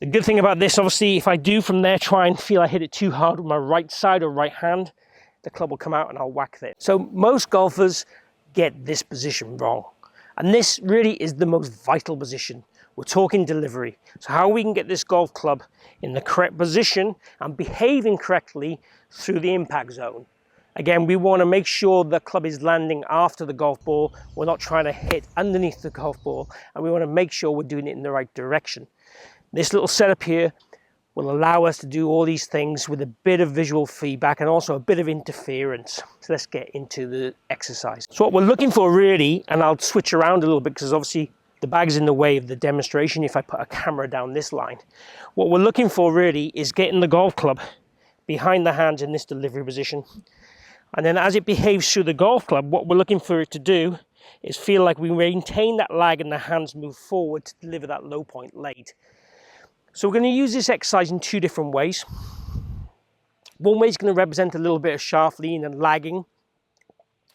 The good thing about this, obviously, if I do from there try and feel I hit it too hard with my right side or right hand, the club will come out and I'll whack it. So most golfers get this position wrong. And this really is the most vital position. We're talking delivery. So how we can get this golf club in the correct position and behaving correctly through the impact zone. Again, we want to make sure the club is landing after the golf ball. We're not trying to hit underneath the golf ball, and we want to make sure we're doing it in the right direction. This little setup here will allow us to do all these things with a bit of visual feedback and also a bit of interference. So let's get into the exercise. So what we're looking for really, and I'll switch around a little bit because obviously the bag's in the way of the demonstration if I put a camera down this line. What we're looking for really is getting the golf club behind the hands in this delivery position. And then as it behaves through the golf club, what we're looking for it to do is feel like we maintain that lag and the hands move forward to deliver that low point late. So we're going to use this exercise in two different ways. One way is going to represent a little bit of shaft lean and lagging,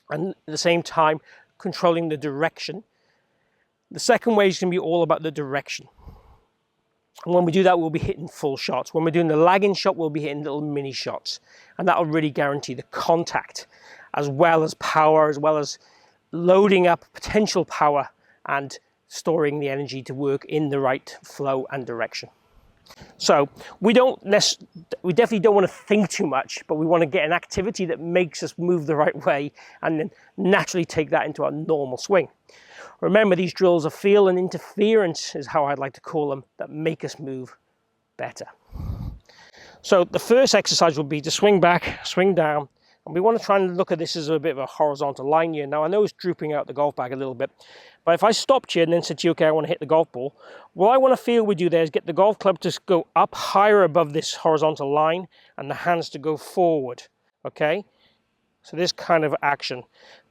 and at the same time controlling the direction. The second way is going to be all about the direction. And when we do that, we'll be hitting full shots. When we're doing the lagging shot, we'll be hitting little mini shots. And that'll really guarantee the contact, as well as power, as well as loading up potential power and storing the energy to work in the right flow and direction. So we definitely don't want to think too much, but we want to get an activity that makes us move the right way and then naturally take that into our normal swing. Remember, these drills are feel and interference is how I'd like to call them, that make us move better. So the first exercise will be to swing back, swing down, and we want to try and look at this as a bit of a horizontal line here. Now I know it's drooping out the golf bag a little bit, but if I stopped here and then said to you, okay, I want to hit the golf ball, what I want to feel we do there is get the golf club to go up higher above this horizontal line and the hands to go forward, okay? So this kind of action.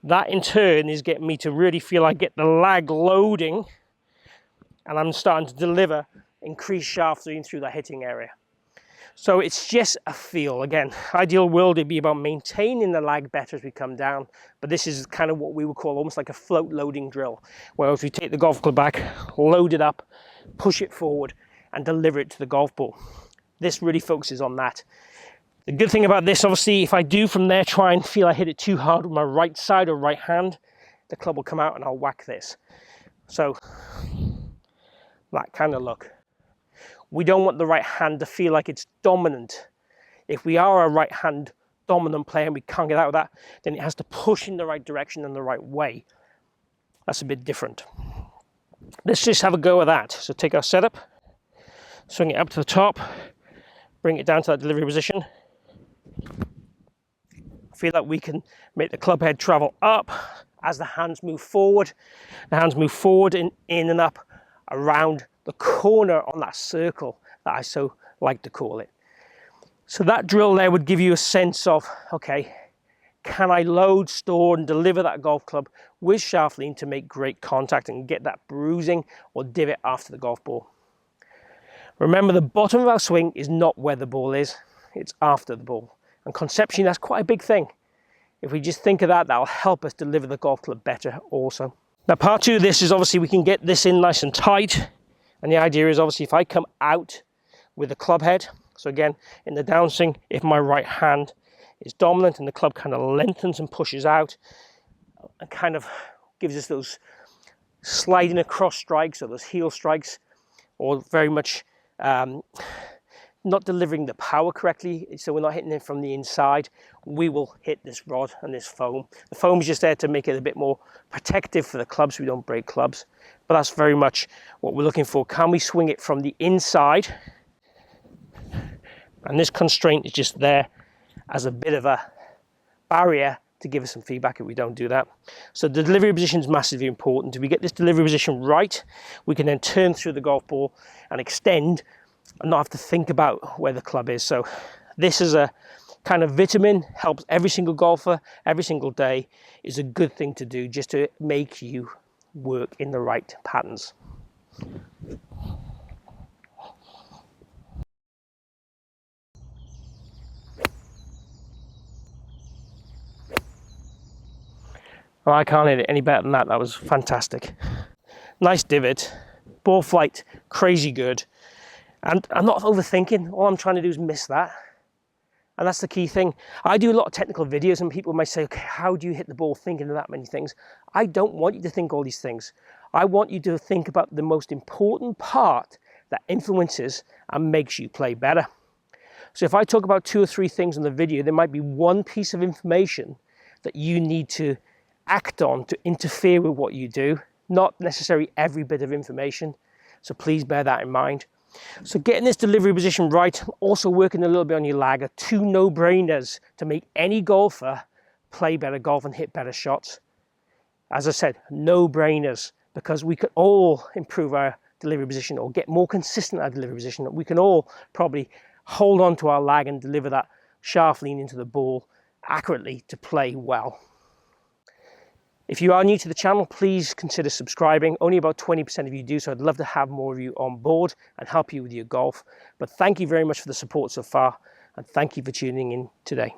That in turn is getting me to really feel I get the lag loading and I'm starting to deliver increased shaft lean through that hitting area. So it's just a feel. Again, ideal world, it'd be about maintaining the lag better as we come down, but this is kind of what we would call almost like a float loading drill, where if we take the golf club back, load it up, push it forward and deliver it to the golf ball. This really focuses on that. The good thing about this, obviously, if I do from there try and feel I hit it too hard with my right side or right hand, the club will come out and I'll whack this. So that kind of look. We don't want the right hand to feel like it's dominant. If we are a right hand dominant player and we can't get out of that, then it has to push in the right direction and the right way. That's a bit different. Let's just have a go at that. So take our setup, swing it up to the top, bring it down to that delivery position. Feel like we can make the club head travel up as the hands move forward. The hands move forward in and up around the corner on that circle that I so like to call it. So that drill there would give you a sense of, okay, can I load, store and deliver that golf club with shaft lean to make great contact and get that bruising or divot after the golf ball. Remember, the bottom of our swing is not where the ball is, it's after the ball. And conceptually, that's quite a big thing. If we just think of that, that'll help us deliver the golf club better also. Now, part two of this is obviously we can get this in nice and tight. And the idea is obviously if I come out with the club head, so again, in the downswing, if my right hand is dominant and the club kind of lengthens and pushes out and kind of gives us those sliding across strikes or those heel strikes, or very much not delivering the power correctly, so we're not hitting it from the inside, we will hit this rod and this foam. The foam is just there to make it a bit more protective for the clubs so we don't break clubs. But that's very much what we're looking for. Can we swing it from the inside? And this constraint is just there as a bit of a barrier to give us some feedback if we don't do that. So the delivery position is massively important. If we get this delivery position right, we can then turn through the golf ball and extend and not have to think about where the club is. So this is a kind of vitamin, helps every single golfer, every single day, is a good thing to do just to make you work in the right patterns. Oh, I can't hit it any better than that. That was fantastic. Nice divot, ball flight, crazy good. And I'm not overthinking. All I'm trying to do is miss that. And that's the key thing. I do a lot of technical videos and people might say, okay, how do you hit the ball thinking of that many things? I don't want you to think all these things. I want you to think about the most important part that influences and makes you play better. So if I talk about 2 or 3 things in the video, there might be one piece of information that you need to act on to interfere with what you do, not necessarily every bit of information. So please bear that in mind. So getting this delivery position right, also working a little bit on your lag, are 2 no-brainers to make any golfer play better golf and hit better shots. As I said, no-brainers, because we could all improve our delivery position or get more consistent at our delivery position. We can all probably hold on to our lag and deliver that shaft lean into the ball accurately to play well. If you are new to the channel, please consider subscribing. Only about 20% of you do, so I'd love to have more of you on board and help you with your golf. But thank you very much for the support so far, and thank you for tuning in today.